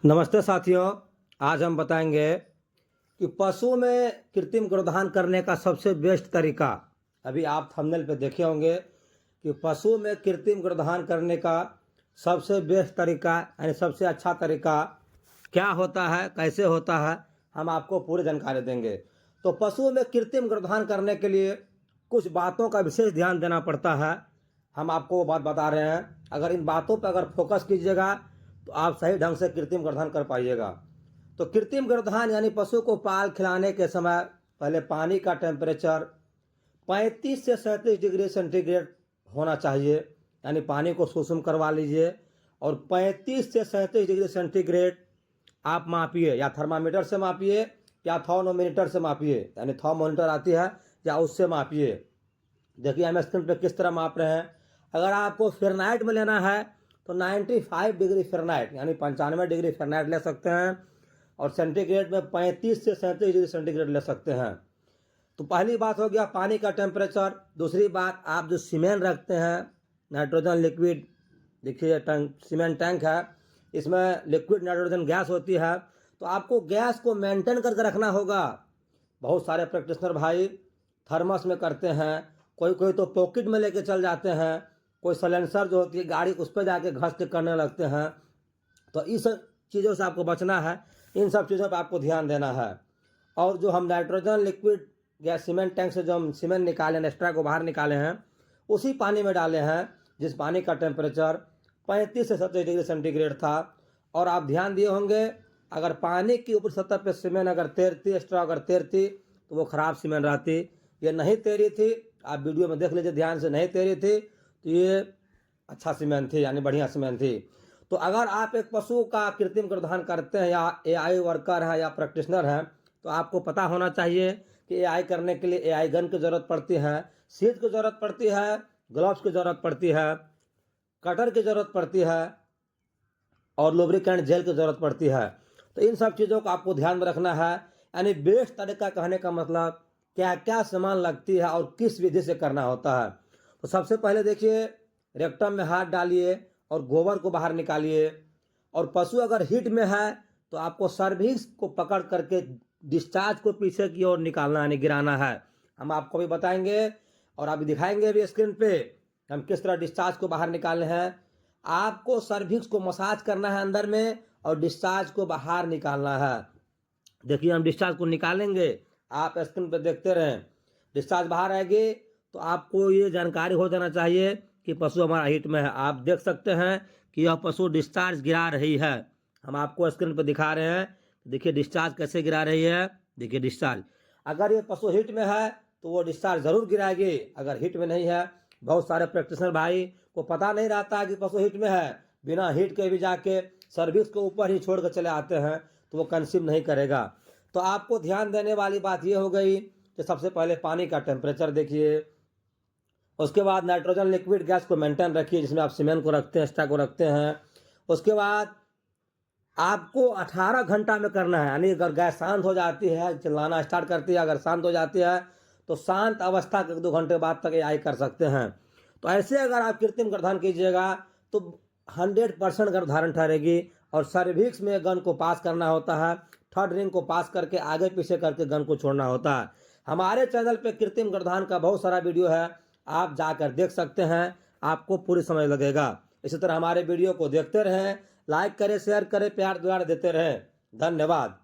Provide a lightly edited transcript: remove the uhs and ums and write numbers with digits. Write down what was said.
नमस्ते साथियों। आज हम बताएंगे कि पशु में कृत्रिम गर्भाधान करने का सबसे बेस्ट तरीका। अभी आप थंबनेल पे देखे होंगे कि पशु में कृत्रिम गर्भाधान करने का सबसे बेस्ट तरीका यानी सबसे अच्छा तरीका क्या होता है, कैसे होता है, हम आपको पूरी जानकारी देंगे। तो पशु में कृत्रिम गर्भाधान करने के लिए कुछ बातों का विशेष ध्यान देना पड़ता है। हम आपको वो बात बता रहे हैं, अगर इन बातों पर अगर फोकस कीजिएगा तो आप सही ढंग से कृत्रिम गर्भाधान कर पाइएगा। तो कृत्रिम गर्भाधान यानी पशु को पाल खिलाने के समय पहले पानी का टेम्परेचर 35 से 37 डिग्री सेंटीग्रेड होना चाहिए, यानी पानी को सुसुम करवा लीजिए और 35 से 37 डिग्री सेंटीग्रेड आप मापिए, या थर्मामीटर से मापिए या थर्मोमीटर से मापिए, यानी थर्मोमीटर आती है या उससे मापिए। देखिए हम स्क्रीन पे किस तरह माप रहे हैं। अगर आपको फ़ारेनहाइट में लेना है तो 95 डिग्री फ़ारेनहाइट यानी 95 डिग्री फ़ारेनहाइट ले सकते हैं, और सेंटीग्रेड में 35 से 37 डिग्री सेंटीग्रेड ले सकते हैं। तो पहली बात हो गया पानी का टेम्परेचर। दूसरी बात, आप जो सीमेंट रखते हैं, नाइट्रोजन लिक्विड, देखिए सीमेंट टैंक है, इसमें लिक्विड नाइट्रोजन गैस होती है, तो आपको गैस को मेंटेन करके रखना होगा। बहुत सारे प्रैक्टिशनर भाई थर्मस में करते हैं, कोई कोई तो पॉकेट में लेके चल जाते हैं, कोई सलेंसर जो होती है गाड़ी उस पर जाके घस के करने लगते हैं। तो इस चीज़ों से आपको बचना है, इन सब चीज़ों पर आपको ध्यान देना है। और जो हम nitrogen liquid gas cement tank से जो हम सीमेंट निकाले, एक्स्ट्रा को बाहर निकाले हैं, उसी पानी में डाले हैं जिस पानी का टेम्परेचर 35 से 37 डिग्री सेंटीग्रेड था। और आप ध्यान दिए होंगे, अगर पानी की ऊपर सतह पे सीमेंट अगर तैरती, एक्स्ट्रा अगर तैरती तो वो ख़राब सीमेंट रहती। ये नहीं तैरी थी, आप वीडियो में देख लीजिए ध्यान से, नहीं तैरी थी तो ये अच्छा सीमेंट थी, यानी बढ़िया सीमेंट थी। तो अगर आप एक पशु का कृत्रिम गर्भाधान करते हैं, या एआई वर्कर हैं या प्रैक्टिशनर हैं, तो आपको पता होना चाहिए कि एआई करने के लिए एआई गन की ज़रूरत पड़ती है, सीट की ज़रूरत पड़ती है, ग्लव्स की ज़रूरत पड़ती है, कटर की ज़रूरत पड़ती है और लुब्रिकेंट जेल की ज़रूरत पड़ती है। तो इन सब चीज़ों को आपको ध्यान में रखना है। यानी बेस्ट तरीका कहने का मतलब क्या क्या सामान लगती है और किस विधि से करना होता है। तो सबसे पहले देखिए, रेक्टम में हाथ डालिए और गोबर को बाहर निकालिए। और पशु अगर हीट में है तो आपको सर्विक्स को पकड़ करके डिस्चार्ज को पीछे की ओर निकालना यानी गिराना है। हम आपको भी बताएंगे और आप दिखाएंगे भी स्क्रीन पे हम किस तरह डिस्चार्ज को बाहर निकालने हैं। आपको सर्विक्स को मसाज करना है अंदर में और डिस्चार्ज को बाहर निकालना है। देखिए हम डिस्चार्ज को निकालेंगे, आप स्क्रीन पर देखते रहें। डिस्चार्ज बाहर आएगी तो आपको ये जानकारी हो जाना चाहिए कि पशु हमारा हीट में है। आप देख सकते हैं कि यह पशु डिस्चार्ज गिरा रही है। हम आपको स्क्रीन पर दिखा रहे हैं, देखिए डिस्चार्ज कैसे गिरा रही है। देखिए डिस्चार्ज, अगर ये पशु हीट में है तो वो डिस्चार्ज ज़रूर गिराएगी, अगर हीट में नहीं है। बहुत सारे प्रैक्टिशनर भाई को पता नहीं रहता है कि पशु हीट में है, बिना हीट के भी जाके सर्विस को ऊपर ही छोड़ कर चले आते हैं, तो वो कंसीव नहीं करेगा। तो आपको ध्यान देने वाली बात ये हो गई कि सबसे पहले पानी का टेम्परेचर देखिए, उसके बाद नाइट्रोजन लिक्विड गैस को मेंटेन रखिए जिसमें आप सीमेंट को रखते हैं, एक्स्ट्रा को रखते हैं। उसके बाद आपको 18 घंटा में करना है, यानी अगर गैस शांत हो जाती है, चिल्लाना स्टार्ट करती है, अगर शांत हो जाती है तो शांत अवस्था के 2 घंटे बाद तक एआई कर सकते हैं। तो ऐसे अगर आप कृत्रिम गर्भाधान कीजिएगा तो 100% गर्भधारण ठहरेगी। और सर्विक्स में गन को पास करना होता है, थर्ड रिंग को पास करके आगे पीछे करके गन को छोड़ना होता है। हमारे चैनल पे कृत्रिम गर्भाधान का बहुत सारा वीडियो है, आप जाकर देख सकते हैं, आपको पूरी समझ लगेगा। इसी तरह हमारे वीडियो को देखते रहें, लाइक करें, शेयर करें, प्यार दुलार देते रहें। धन्यवाद।